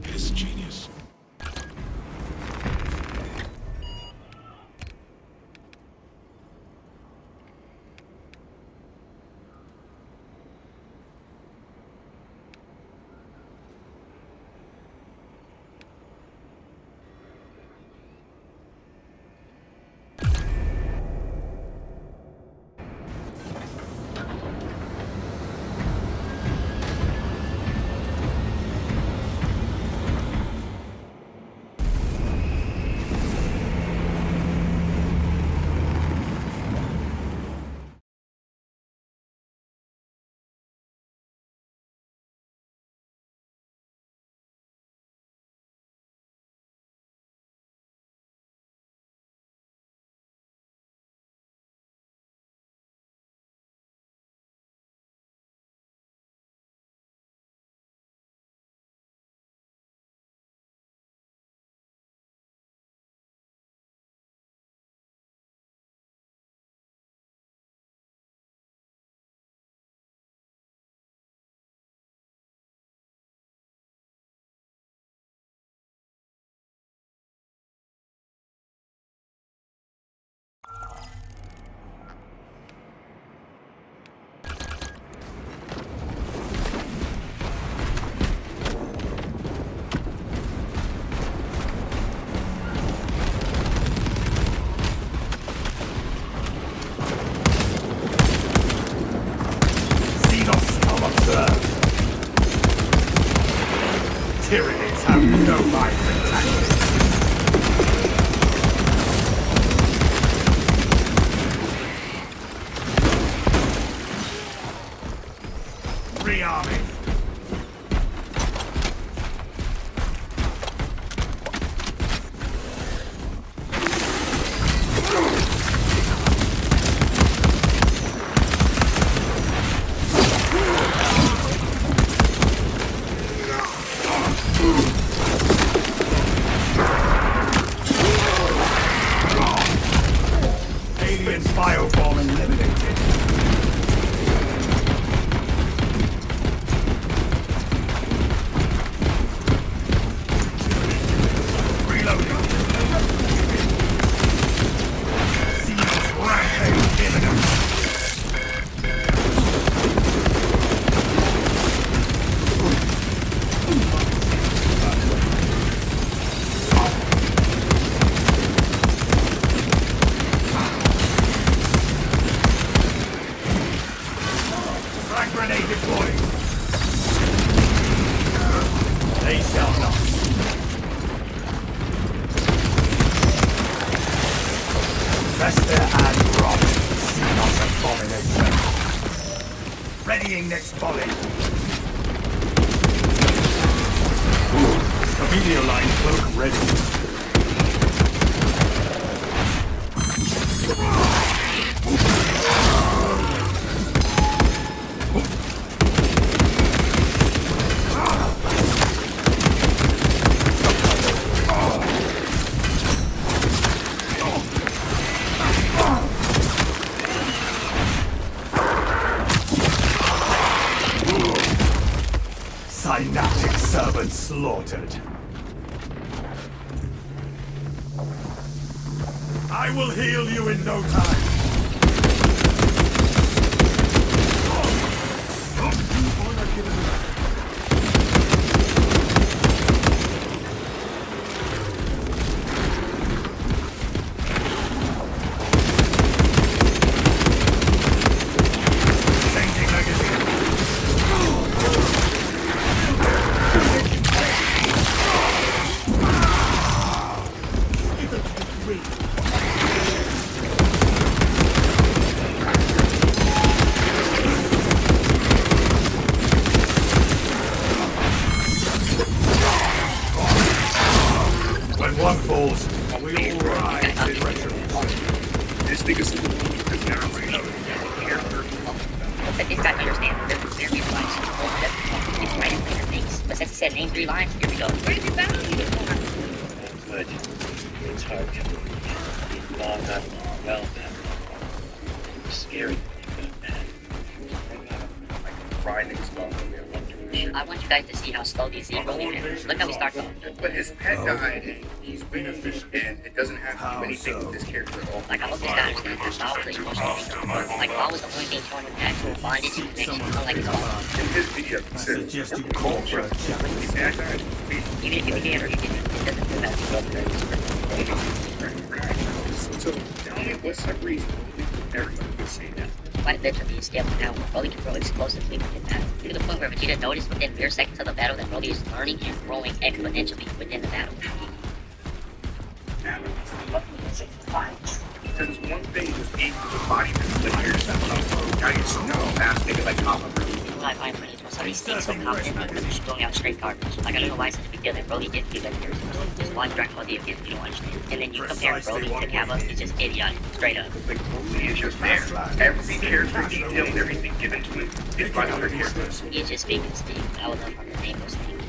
Yes, genius. Tyrannies have no mind for tactics. Rearming. Aliens bioform eliminated. Reloading. Xenos rampage imminent. Frag grenade deployed. They shall not. Fester and rot. Xenos abomination. Readying next volley. Familiar line cloak ready. Synaptic servant slaughtered. I will heal you in no time. But this guy understands. They're realized. He's writing later things. But since he said name 3 lines, here we go. Where did you found me? Good. It's hard to believe. Long done, well done. Scary, man. Riding slow. I want you guys to see how slow these Z's rolling in. Look how we start going. But his pet died, and he's winning, and it doesn't have to do anything with this character at all. Like, I hope this guy understands that Bow was the emotional thing. Like, Bow was the only thing showing him actual bondage and connection, unlike his own. In his video, he said, suggest you call for a chat. his dad died. Even if you can or you didn't, it doesn't matter. So tell me what's the reason everybody would say that? Quite a bit of being scaled down. Broly can throw explosively within battle. To the point where Vegeta noticed within mere seconds of the battle that Broly is learning and growing exponentially within the battle. Because one thing is being the body that's linear. Now you're so fast, thinking like Papa. I find when somebody speaks so confident that they're throwing out straight garbage. Like, I don't know why such a big deal that Broly didn't do that. There's one Dragon Ball Z again, you don't understand. And then you compare Broly to Kappa, it's just idiotic, straight up. Like, Broly is just there. Every character detail, everything given to him is by other characters. He's just speaking to speak. I would love for him to name those things.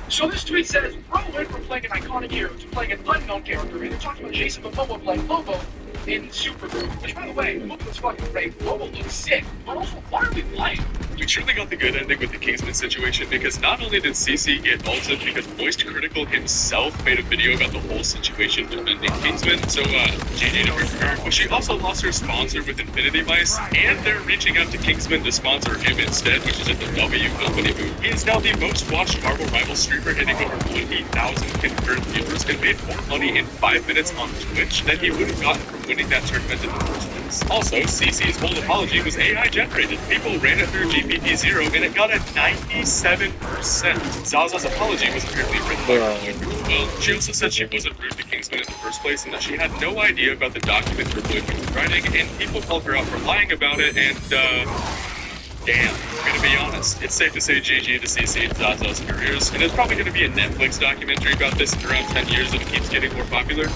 So this tweet says, Bro went from playing an iconic hero to playing an unknown character, and they're talking about Jason Momoa playing Lobo in Super Group. Which, by the way, Lobo was fucking great. Lobo looks sick, but also, why are we lying? We truly got the good ending with the Kingsman situation because not only did CC get ulted because Moist Critical himself made a video about the whole situation defending Kingsman, so GG to her, but she also lost her sponsor with Infinity Mice, and they're reaching out to Kingsman to sponsor him instead, which is at the W company move. He is now the most watched Marvel Rival streamer, hitting over 20,000 concurrent viewers and made more money in 5 minutes on Twitch than he would have gotten from winning that tournament in the first place. Also, CC's whole apology was AI generated. People ran it through GPT-0 and it got a 97%. Zaza's apology was apparently written by her. Well, she also said she wasn't rude to Kingsman in the first place and that she had no idea about the document her boyfriend was writing, and people called her out for lying about it, and damn, I'm gonna be honest, it's safe to say GG to CC and Zaza's careers, and there's probably gonna be a Netflix documentary about this in around 10 years if it keeps getting more popular.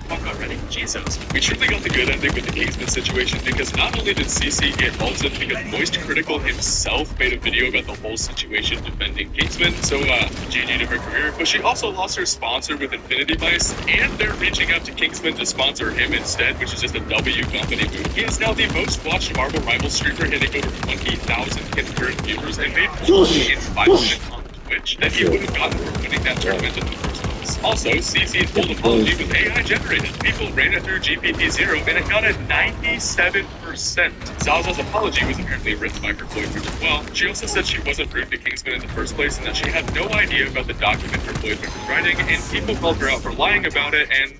Fuck already, Jesus. We truly got the good ending with the Kingsman situation because not only did CC get ulted because Moist Critical himself made a video about the whole situation defending Kingsman, so GG to her career, but she also lost her sponsor with Infinity Mice, and they're reaching out to Kingsman to sponsor him instead, which is just a W company move. He is now the most watched Marvel Rival streamer, hitting over 20,000 concurrent viewers and made more money in 5 minutes on Twitch than he would have gotten from winning that tournament in the first place. Also, CC's full apology was AI generated. People ran it through GPT-0 and it got a 97%. Zaza's apology was apparently written by her boyfriend as well. She also said she wasn't rude to Kingsman in the first place and that she had no idea about the document her boyfriend was writing, and people called her out for lying about it, and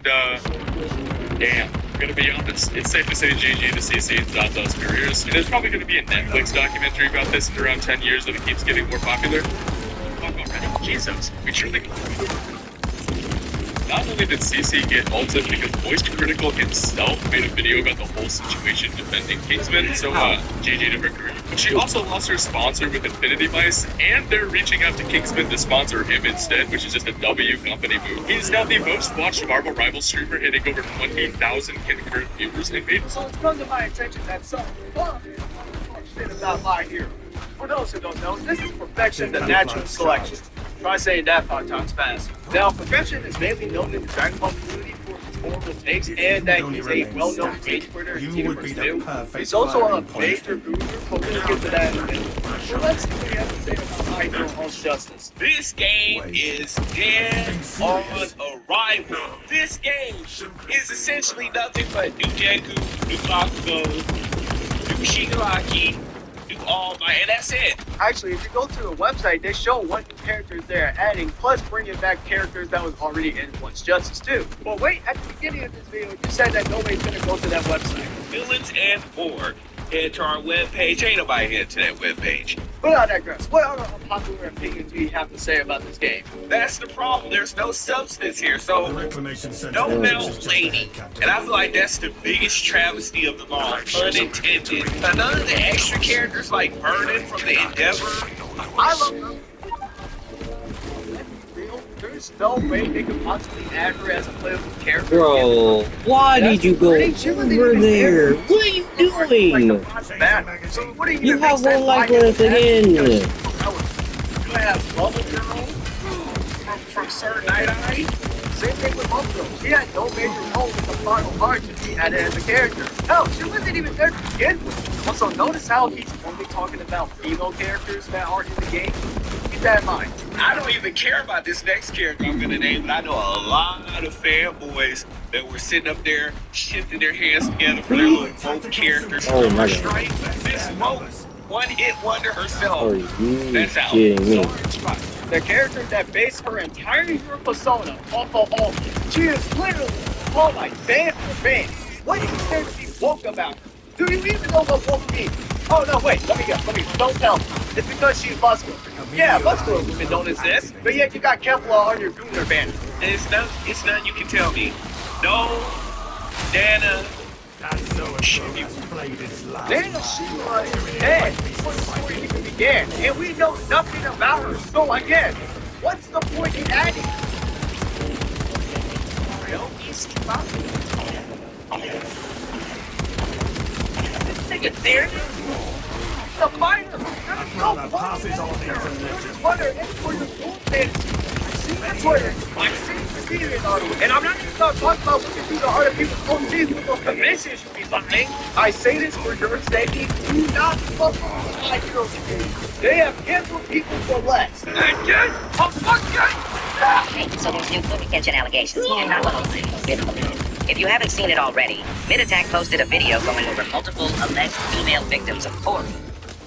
damn. I'm gonna be honest, it's safe to say GG to CC and Zaza's careers, and there's probably gonna be a Netflix documentary about this in around 10 years if it keeps getting more popular. Fuck already, Jesus, we truly... Not only did CC get ulted because Moist Critical himself made a video about the whole situation defending Kingsman, so GG to her career, but she also lost her sponsor with Infinity Mice, and they're reaching out to Kingsman to sponsor him instead, which is just a W company move. He is now the most watched Marvel Rival streamer, hitting over 20,000 concurrent viewers and made... So it's come to my attention that some shit about my hero. For those who don't know, this is Perfection, the natural selection. Try saying that 5 times fast. Now, Perfection is mainly known in the Dragon Ball community for his horrible takes, and that he's a well-known rage quitter in Universe 2. He's also a major guru, but we'll get to that in a minute. So let's see what he has to say about My Hero Host Justice. This game is dead on arrival. This game is essentially nothing but new Deku, new Bakugo, new Shigaraki, new All Might, and that's it. Actually, if you go to the website, they show what new characters they're adding, plus bringing back characters that was already in Once Justice 2. But wait, at the beginning of this video, you said that nobody's gonna go to that website. Villains and more. Head to our webpage. Ain't nobody head to that webpage. But I digress. What other unpopular opinions do you have to say about this game? That's the problem. There's no substance here. So, Reclamation Center. no metal lady. And I feel like that's the biggest travesty of them all. Unintended. Now, none of the extra characters like Vernon from the Endeavor. I love them. Let's be real. There's There's no way they could possibly add her as a playable character. Bro, why did you go She wasn't over even there? there. What are you Like doing? the boss back. So what do you You even have make sense one life behind left it? again. You have Bubble Girl from Sir Night Eye. Same thing with Bubble Girl. She had no major role in the final arc to be added as a character. Hell, she wasn't even there to begin with. Also, notice how he's only talking about female characters that aren't in the game. Keep that in mind. I don't even care about this next character I'm gonna name, but I know a lot of fanboys that were sitting up there shifting their hands together for their little folk characters. Oh my God. Straight, this smoke, one hit wonder herself. Are you That's out. kidding me? The character that based her entire hero persona off of all. She is literally all like band for band. What do you care to be woke about? Do you even know what woke means? Oh no, wait, let me guess. Don't tell me. It's because she's muscular. Yeah, muscular women don't exist, but yet you got Kevlar on your Gunnar banner. And it's nothing you can tell me. No, Dana. Then she was dead before the story even began, and we know nothing about her. So again, what's the point in adding? Real East This thing is there. The fire. There's no passes on here. You're just wondering for your full fantasy. That's what I'm seeing it on. And I'm not even talking about what you do to other people's own teams with those commissions you be buying. I say this for your safety. Do not fuck with my heroes game. They have handled people for less. And yet, I'm fucking. Hey, so there's new Kobe Kenshin allegations, and not one of them really believe it. If you haven't seen it already, Mid-Attack posted a video going over multiple alleged female victims of Corey.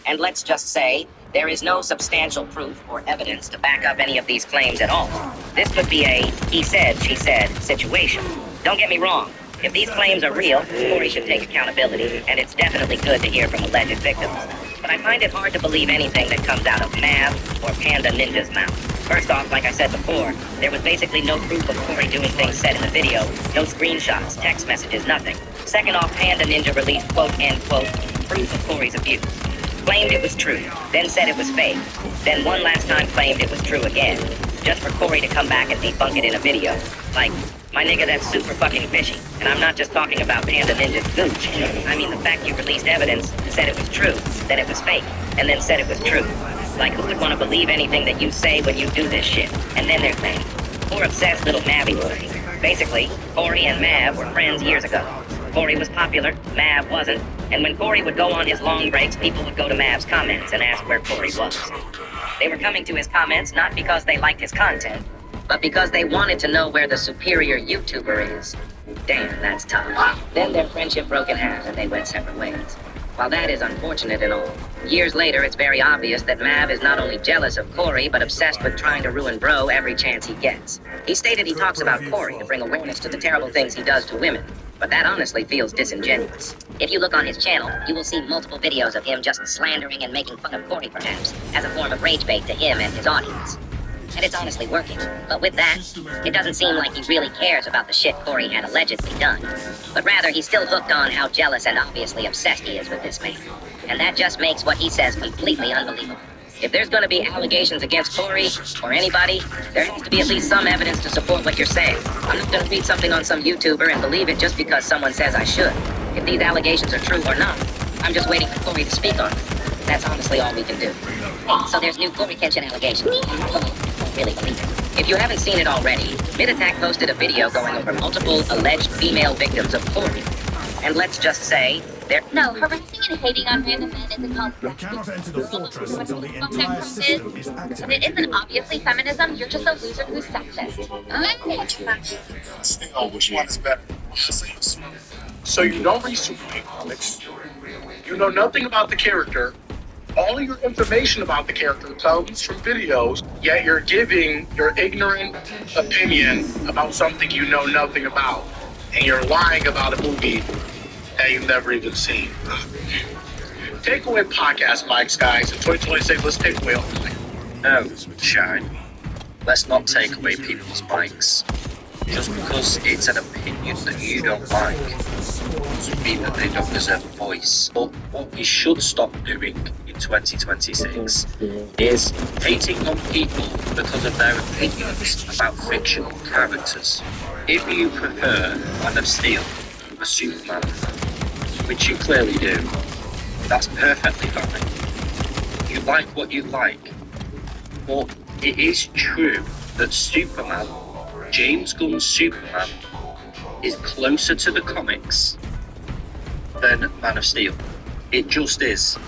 And let's just say, there is no substantial proof or evidence to back up any of these claims at all. This could be a he said, she said situation. Don't get me wrong. If these claims are real, Corey should take accountability, and it's definitely good to hear from alleged victims. But I find it hard to believe anything that comes out of Mav or Panda Ninja's mouth. First off, like I said before, there was basically no proof of Corey doing things said in the video, no screenshots, text messages, nothing. Second off, Panda Ninja released quote-unquote proof of Corey's abuse. Claimed it was true, then said it was fake, then one last time claimed it was true again, just for Corey to come back and debunk it in a video. Like, my nigga, that's super fucking fishy. And I'm not just talking about Panda Ninja's gooch. I mean the fact you released evidence, said it was true, then it was fake, and then said it was true. Like, who would want to believe anything that you say when you do this shit? And then there's Mav. Poor obsessed little Mavy boy. Basically, Corey and Mav were friends years ago. Corey was popular, Mav wasn't. And when Corey would go on his long breaks, people would go to Mav's comments and ask where Corey was. They were coming to his comments not because they liked his content, but because they wanted to know where the superior YouTuber is. Damn, that's tough. Then their friendship broke in half and they went separate ways. While that is unfortunate and all, years later it's very obvious that Mav is not only jealous of Corey, but obsessed with trying to ruin Bro every chance he gets. He stated he talks about Corey to bring awareness to the terrible things he does to women, but that honestly feels disingenuous. If you look on his channel, you will see multiple videos of him just slandering and making fun of Corey perhaps, as a form of rage bait to him and his audience. And it's honestly working. But with that, it doesn't seem like he really cares about the shit Corey had allegedly done. But rather, he's still hooked on how jealous and obviously obsessed he is with this man. And that just makes what he says completely unbelievable. If there's gonna be allegations against Corey, or anybody, there has to be at least some evidence to support what you're saying. I'm not gonna read something on some YouTuber and believe it just because someone says I should. If these allegations are true or not, I'm just waiting for Corey to speak on it. That's honestly all we can do. Hey, so there's new Corey Kenshin allegations. Really believe it. If you haven't seen it already, Mid-Attack posted a video going over multiple alleged female victims of Corey. And let's just say, they're... No, harassing and hating on random men isn't called You cannot enter the fortress until the entire system is and activated. it isn't obviously feminism, you're just a loser who's sexist. Still, which one is better? So you don't read Superman comics. You know nothing about the character. All your information about the character comes from videos, yet you're giving your ignorant opinion about something you know nothing about. And you're lying about a movie that you've never even seen. Take away podcast mics, guys. In 2026, let's take away all the mics. No, Shine. Let's not take away people's mics. Just because it's an opinion that you don't like doesn't mean that they don't deserve a voice. But what we should stop doing in 2026 is hating on people because of their opinions about fictional characters. If you prefer Man of Steel over Superman, which you clearly do, that's perfectly fine. You like what you like. But it is true that Superman, James Gunn's Superman, is closer to the comics than Man of Steel. It just is.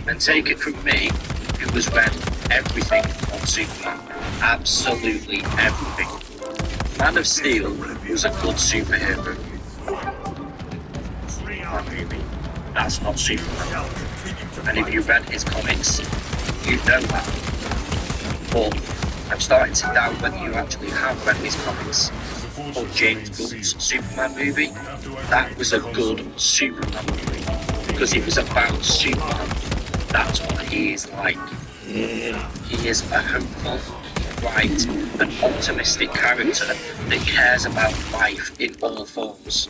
And take it from me, who has read everything on Superman. Absolutely everything. Man of Steel was a good superhero. That's not Superman. And if you read his comics, you know that. But I'm starting to doubt whether you actually have read his comics. But James Gunn's Superman movie, that was a good Superman movie. Because it was about Superman. That's what he is like. He is a hopeful, bright, and optimistic character that cares about life in all forms.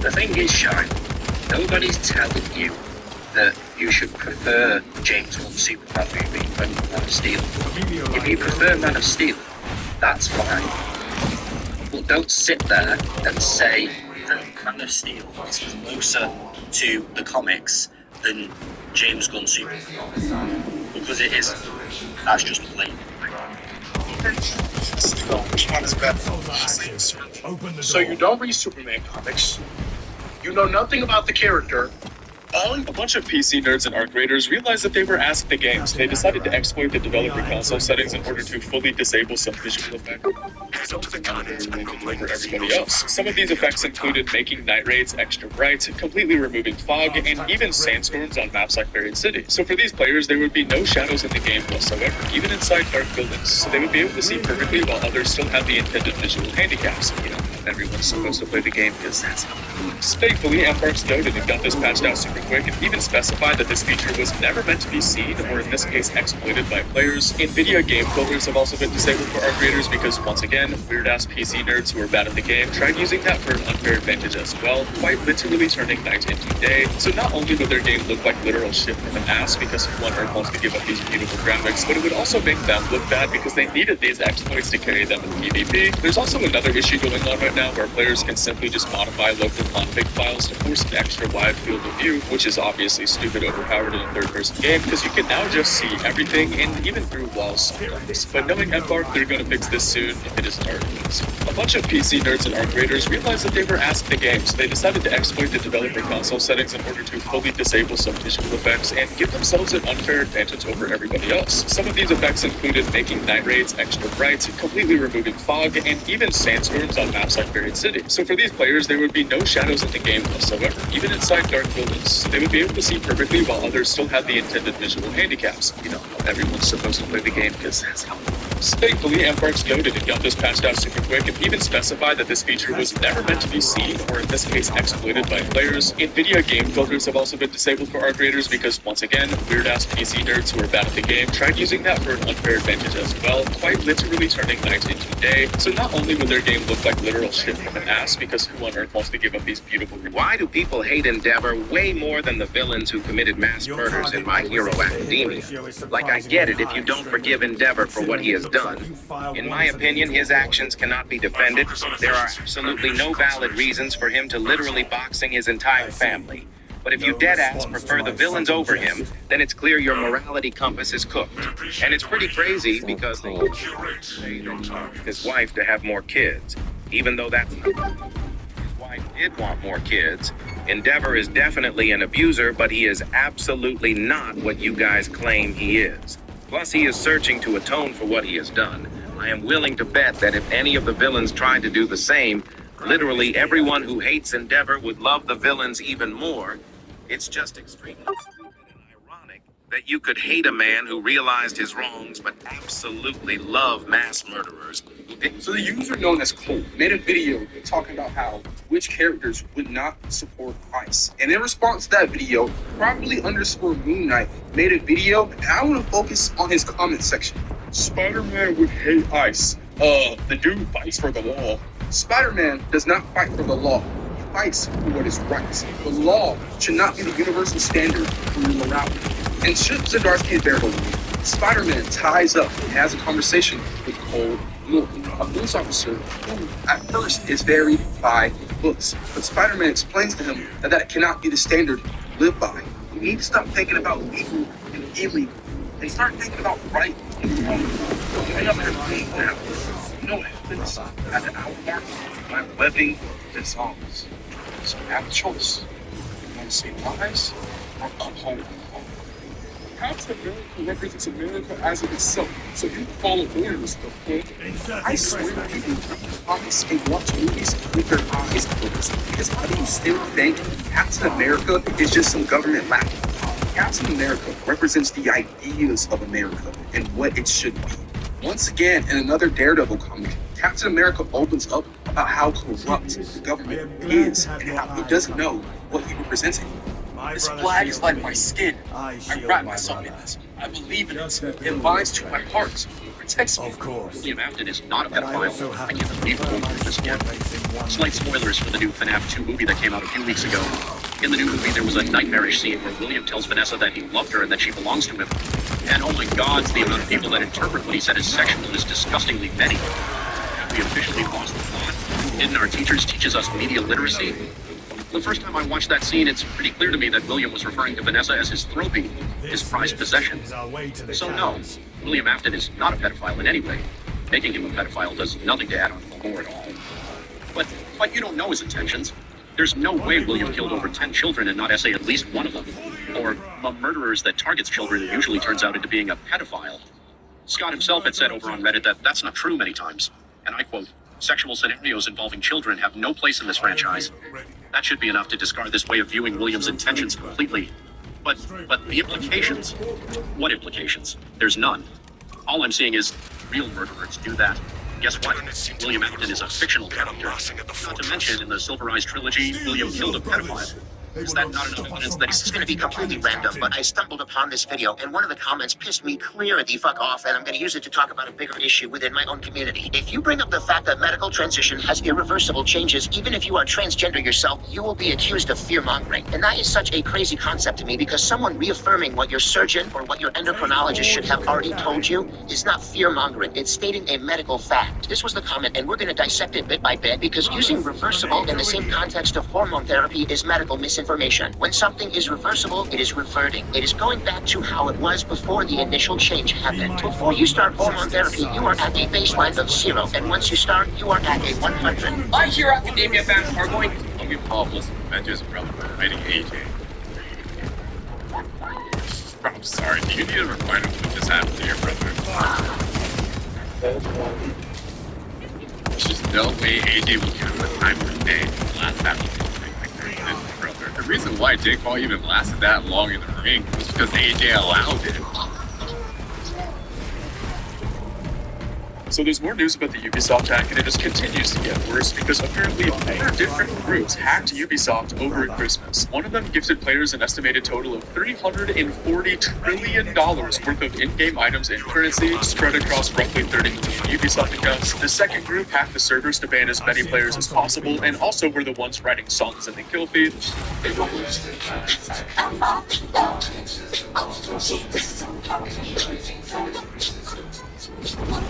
The thing is, Shine, nobody's telling you that you should prefer James Gunn's Superman movie than Man of Steel. If you prefer Man of Steel, that's fine. But don't sit there and say that Man of Steel is closer to the comics than James Gunn's Superman. Because it isn't. That's just plain. So you don't read Superman comics. You know nothing about the character. A bunch of PC nerds and art graders realized that they were asked the games. They decided to exploit the developer console settings in order to fully disable some visual effects over everybody else. Some of these effects included making night raids extra bright, completely removing fog, and even sandstorms on maps like Buried City. So for these players, there would be no shadows in the game whatsoever, even inside dark buildings. So they would be able to see perfectly while others still had the intended visual handicaps. You know, everyone's supposed to play the game because that's how it works. Thankfully, Embark's noted and got this patched out super quick, and even specified that this feature was never meant to be seen, or in this case exploited by players. NVIDIA game filters have also been disabled for art creators because, once again, weird-ass PC nerds who are bad at the game tried using that for an unfair advantage as well, quite literally turning night into day. So not only would their game look like literal shit from an ass because One Earth wants to give up these beautiful graphics, but it would also make them look bad because they needed these exploits to carry them in PvP. There's also another issue going on right now where players can simply just modify local config files to force an extra wide field of view, which is obviously stupid overpowered in a third-person game because you can now just see everything and even through walls sometimes. But knowing Embark, they're going to fix this soon if it isn't already fixed. A bunch of PC nerds and art graders realized that they were asked the game, so they decided to exploit the developer console settings in order to fully disable some visual effects and give themselves an unfair advantage over everybody else. Some of these effects included making night raids extra bright, completely removing fog, and even sandstorms on maps like Buried City. So for these players, there would be no shadows in the game whatsoever, even inside dark buildings. They would be able to see perfectly while others still had the intended visual handicaps. You know, everyone's supposed to play the game because that's how it works. Thankfully, Embark's noted and got this patched out super quick, and even specified that this feature was never meant to be seen, or in this case exploited by players. NVIDIA game filters have also been disabled for art creators because, once again, weird-ass PC nerds who are bad at the game tried using that for an unfair advantage as well, quite literally turning night into day. So not only would their game look like literal shit from an ass because who on earth wants to give up these beautiful... Why do people hate Endeavor way more than the villains who committed mass murders in My Hero Academia? Like, I get it if you don't forgive Endeavor for what he has done. In my opinion, his actions cannot be defended. There are absolutely no valid reasons for him to literally boxing his entire family. But if you deadass prefer the villains over him, then it's clear your morality compass is cooked. And it's pretty crazy because they his wife to have more kids, even though that's not his wife did want more kids. Endeavor is definitely an abuser, but he is absolutely not what you guys claim he is. Plus, he is searching to atone for what he has done. I am willing to bet that if any of the villains tried to do the same, literally everyone who hates Endeavor would love the villains even more. It's just extremely stupid and ironic that you could hate a man who realized his wrongs but absolutely love mass murderers. So the user known as Cole made a video talking about how which characters would not support ICE. And in response to that video, properly_Moon Knight made a video, and I want to focus on his comment section. Spider-Man would hate ICE. The dude fights for the law. Spider-Man does not fight for the law. He fights for what is right. The law should not be the universal standard for your morality. And should Zdarsky and Daredevil, Spider-Man ties up and has a conversation with Cole Norton, a police officer who at first is varied by books. But Spider-Man explains to him that that cannot be the standard to live by. You need to stop thinking about legal and illegal and start thinking about right and wrong. And I'm everything now. You know what happens at the hour mark when I'm webbing the songs. So you have a choice. You want to say lies or uphold the law. Perhaps America represents America as it itself, so you follow orders, okay? I swear people promise and watch movies with their eyes closed. Because how do you still think Captain America is just some government laptop? Captain America represents the ideas of America and what it should be. Once again, in another Daredevil comic, Captain America opens up about how corrupt the government is and how he doesn't know what he represents anymore. This flag is like my skin. I wrap myself in it. I believe in it. It binds to my heart. It protects me. Of course. William Afton is not a And I also pedophile. have I can't believe to we're this again. one Slight spoilers for the new FNAF 2 movie that came out a few weeks ago. In the new movie, there was a nightmarish scene where William tells Vanessa that he loved her and that she belongs to him. And oh my God, the amount of people that interpret what he said as sexual is disgustingly many. Have we officially lost the plot? Didn't our teachers teach us media literacy? The first time I watched that scene, it's pretty clear to me that William was referring to Vanessa as his trophy, his prized possession. So no, William Afton is not a pedophile in any way. Making him a pedophile does nothing to add on to the lore at all. But you don't know his intentions. There's no way William killed over 10 children and not essay at least one of them. Or a murderer that targets children usually turns out into being a pedophile. Scott himself had said over on Reddit that that's not true many times. And I quote, "Sexual scenarios involving children have no place in this franchise." That should be enough to discard this way of viewing William's intentions completely. But the implications? What implications? There's none. All I'm seeing is real murderers do that. Guess what? William Afton is a fictional character. Not to mention, in the Silver Eyes trilogy, William killed a pedophile. Is that not enough evidence that This is going to be completely random, but I stumbled upon this video, and one of the comments pissed me clear the fuck off, and I'm going to use it to talk about a bigger issue within my own community. If you bring up the fact that medical transition has irreversible changes, even if you are transgender yourself, you will be accused of fear-mongering. And that is such a crazy concept to me, because someone reaffirming what your surgeon or what your endocrinologist should have already told you is not fear-mongering. It's stating a medical fact. This was the comment, and we're going to dissect it bit by bit, because using reversible in the same context of hormone therapy is medical misinformation. When something is reversible, it is reverting. It is going back to how it was before the initial change happened. Before you start hormone therapy, you are at a baseline of 0, and once you start, you are at a 100. I hear academia fans are going to give Pablo's Avengers relevant, fighting AJ. I'm sorry, do you need a reminder of what just happened to your brother? There's just no way AJ will give him the time of the day to last that long. Brother. The reason why Jake Paul even lasted that long in the ring was because AJ allowed it. So there's more news about the Ubisoft hack, and it just continues to get worse because apparently 4 different groups hacked Ubisoft over Christmas. One of them gifted players an estimated total of $340 trillion worth of in-game items and currency spread across roughly 30 million Ubisoft accounts. The second group hacked the servers to ban as many players as possible, and also were the ones writing songs in the kill feed.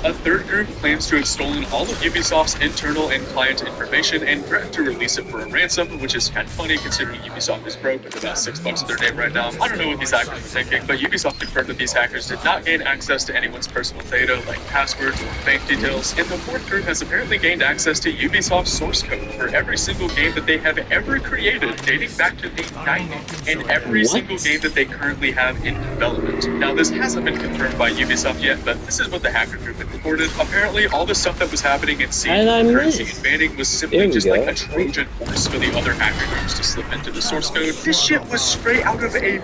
A third group claims to have stolen all of Ubisoft's internal and client information and threatened to release it for a ransom, which is kind of funny considering Ubisoft is broke with about $6 in their name right now. I don't know what these hackers were thinking, but Ubisoft confirmed that these hackers did not gain access to anyone's personal data like passwords or bank details, and the fourth group has apparently gained access to Ubisoft's source code for every single game that they have ever created, dating back to the 90s, and every single game that they currently have in development. Now, this hasn't been confirmed by Ubisoft yet, but this is what the hacker group had reported. Apparently, all the stuff that was happening in Siege, currency, and banning was simply just like a Trojan horse for the other hacker groups to slip into the source code. This shit was straight out of a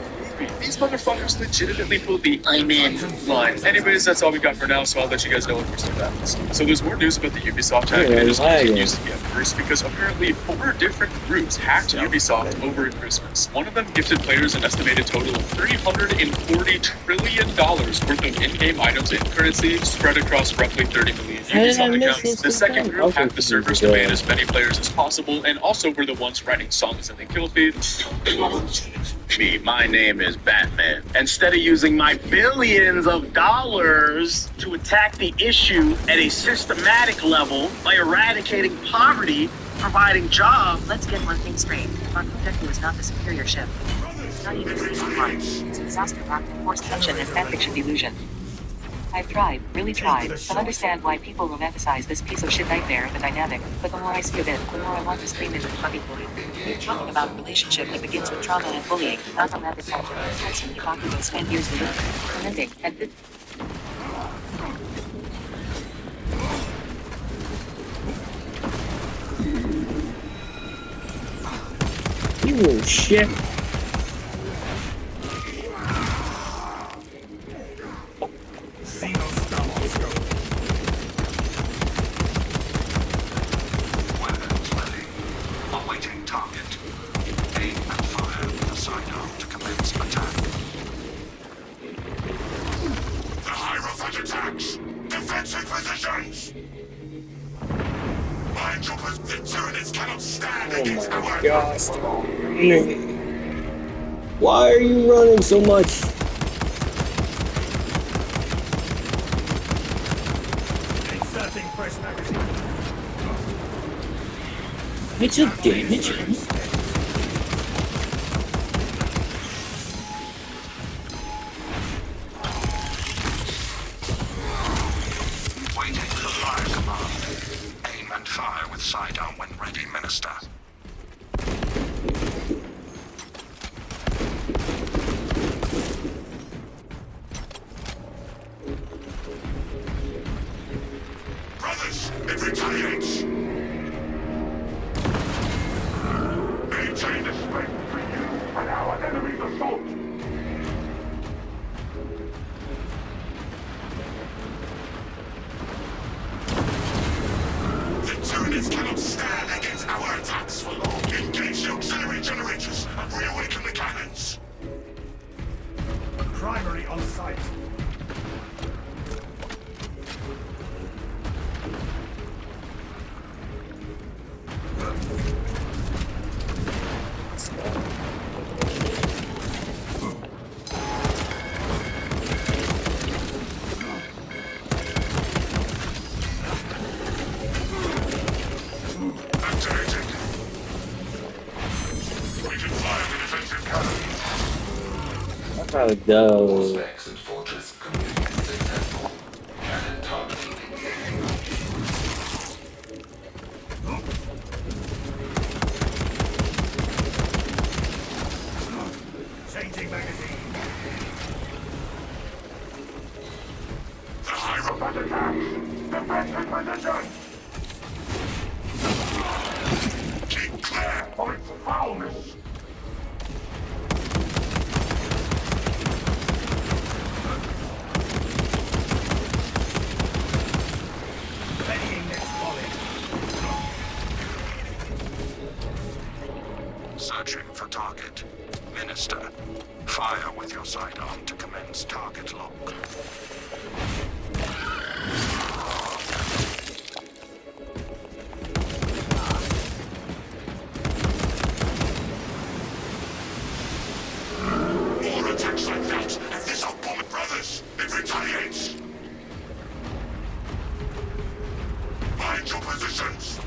These motherfuckers legitimately pulled the "I'm in" line. Anyways, that's all we got for now, so I'll let you guys know when first stuff happens. So there's more news about the Ubisoft hack, and it just continues to get worse because apparently 4 different groups hacked Ubisoft over Christmas. One of them gifted players an estimated total of $340 trillion worth of in-game items and currency spread across roughly 30 million Ubisoft accounts. The second group hacked the servers to ban as many players as possible, and also were the ones writing songs in the kill feeds. My name is Batman. Instead of using my billions of dollars to attack the issue at a systematic level by eradicating poverty, providing jobs. Let's get one thing straight. Our objective is not the superior ship. It's not even resupply. It's a disaster wrapped in forced tension and fanfiction delusion. I've tried, really tried, to understand why people romanticize this piece of shit nightmare of a dynamic, but the more I see of it, the more I want to scream into the fucking void. We're talking about a relationship that begins with trauma and bullying, not romantic passion. Tyson and Bakugo spend years living, lamenting, and You little shit. Awaiting target. Aim and fire with a sidearm to commence attack. The Hierophant attacks! Defensive positions! Mind your the Tyranids cannot stand against our Gosh. Why are you running so much? Inserting fresh magazine. I took damage. Waiting for fire command. Aim and fire with sidearm when ready, Minister. Brothers, it retaliates! Maintain the space between you and our enemy's assault! The Tyranids cannot stand against our attacks for long. Engage the auxiliary generators and reawaken the cannons. Primary on site. Activating. We can fire the defensive cannon. That's how it goes. Exit fortress communicating with temple. Cannon targeting Changing magazine. the Hierophant attacks. Defensive position. Keep clear or it's foulness. Readying next volley. Searching for target. Minister, fire with your sidearm to commence target lock. More attacks like that, and this our bomb brothers. It retaliates. Mind your positions.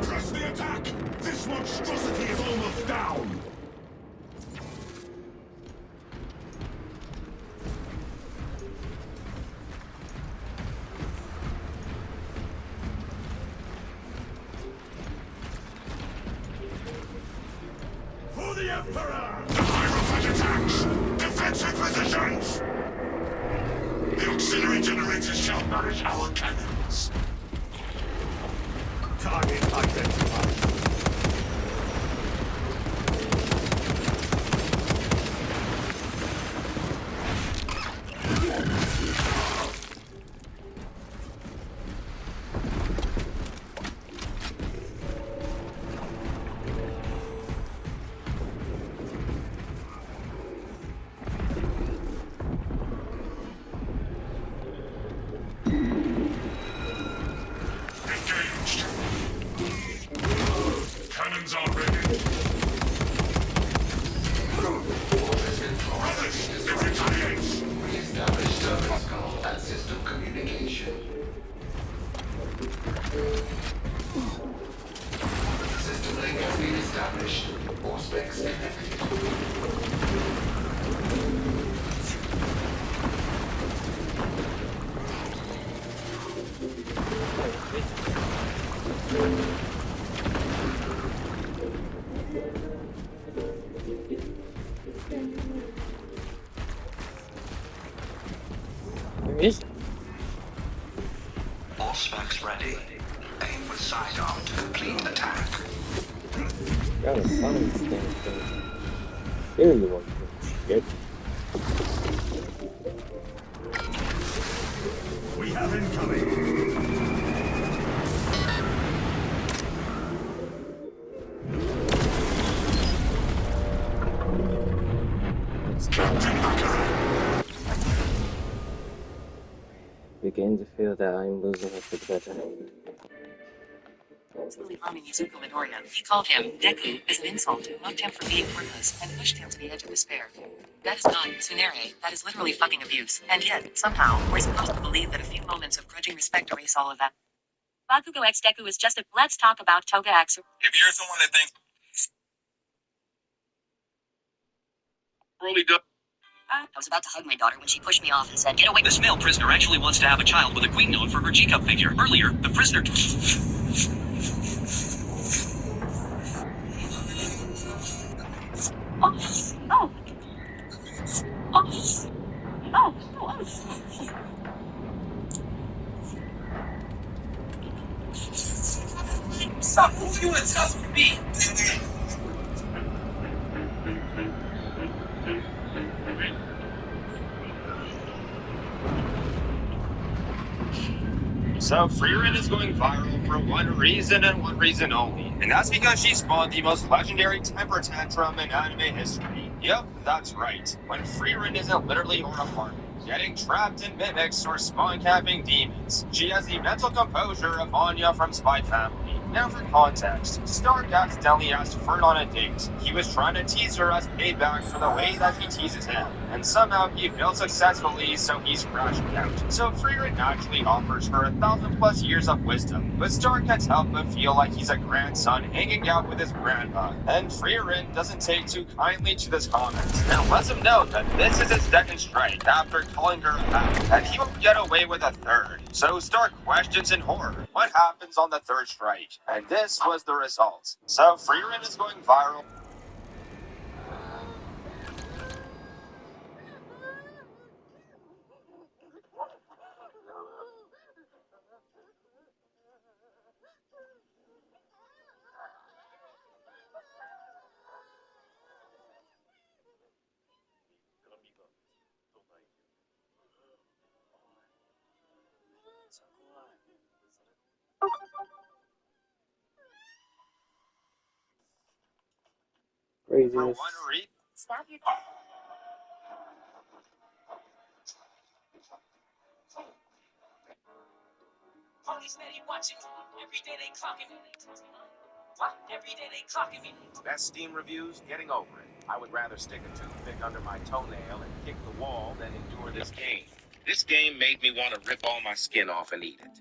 Press the attack! This monstrosity is almost down! weapons are ready. Brothers, it retaliates. Reestablish service call and system communication. System link has been established. All specs connected. Where is it? All specs ready. Aim with sidearm to complete attack. Gotta find this damn thing. There you are, shit. We have incoming. Captain Acker. Begin to feel that I'm losing it for the better. Slowly harming Izuku Midoriya. He called him Deku as an insult, mocked him for being worthless, and pushed him to the edge of despair. That is not Tsunere, that is literally fucking abuse. And yet, somehow, we're supposed to believe that a few moments of grudging respect erase all of that. Bakugo X Deku is just a. Let's talk about Toga X. If you're someone that thinks really good. I was about to hug my daughter when she pushed me off and said, "Get away." This male prisoner actually wants to have a child with a queen node for her G-cup figure. Earlier, the prisoner... Stop! Who are you in touch with me? So Freerin is going viral for one reason and one reason only, and that's because she spawned the most legendary temper tantrum in anime history. Yep, that's right. When Freerin isn't literally or apart, getting trapped in mimics or spawn capping demons, she has the mental composure of Anya from Spy Family. Now for context, Stark accidentally asked Fern on a date. He was trying to tease her as payback for the way that he teases him, and somehow he failed successfully, so he's crashed out. So Freerin naturally offers her 1,000+ years of wisdom, but Stark can't help but feel like he's a grandson hanging out with his grandpa, and Freerin doesn't take too kindly to this comment, and lets him know that this is his second strike after calling her a hat, and he won't get away with a third. So Stark questions in horror, what happens on the third strike? And this was the result. So Freerin is going viral. Craziness. For one reason. Stop your. Police steady watching. Every day they clocking me. What? Every day they clocking me. Best Steam reviews, getting over it. I would rather stick a toothpick under my toenail and kick the wall than endure this game. This game made me want to rip all my skin off and eat it.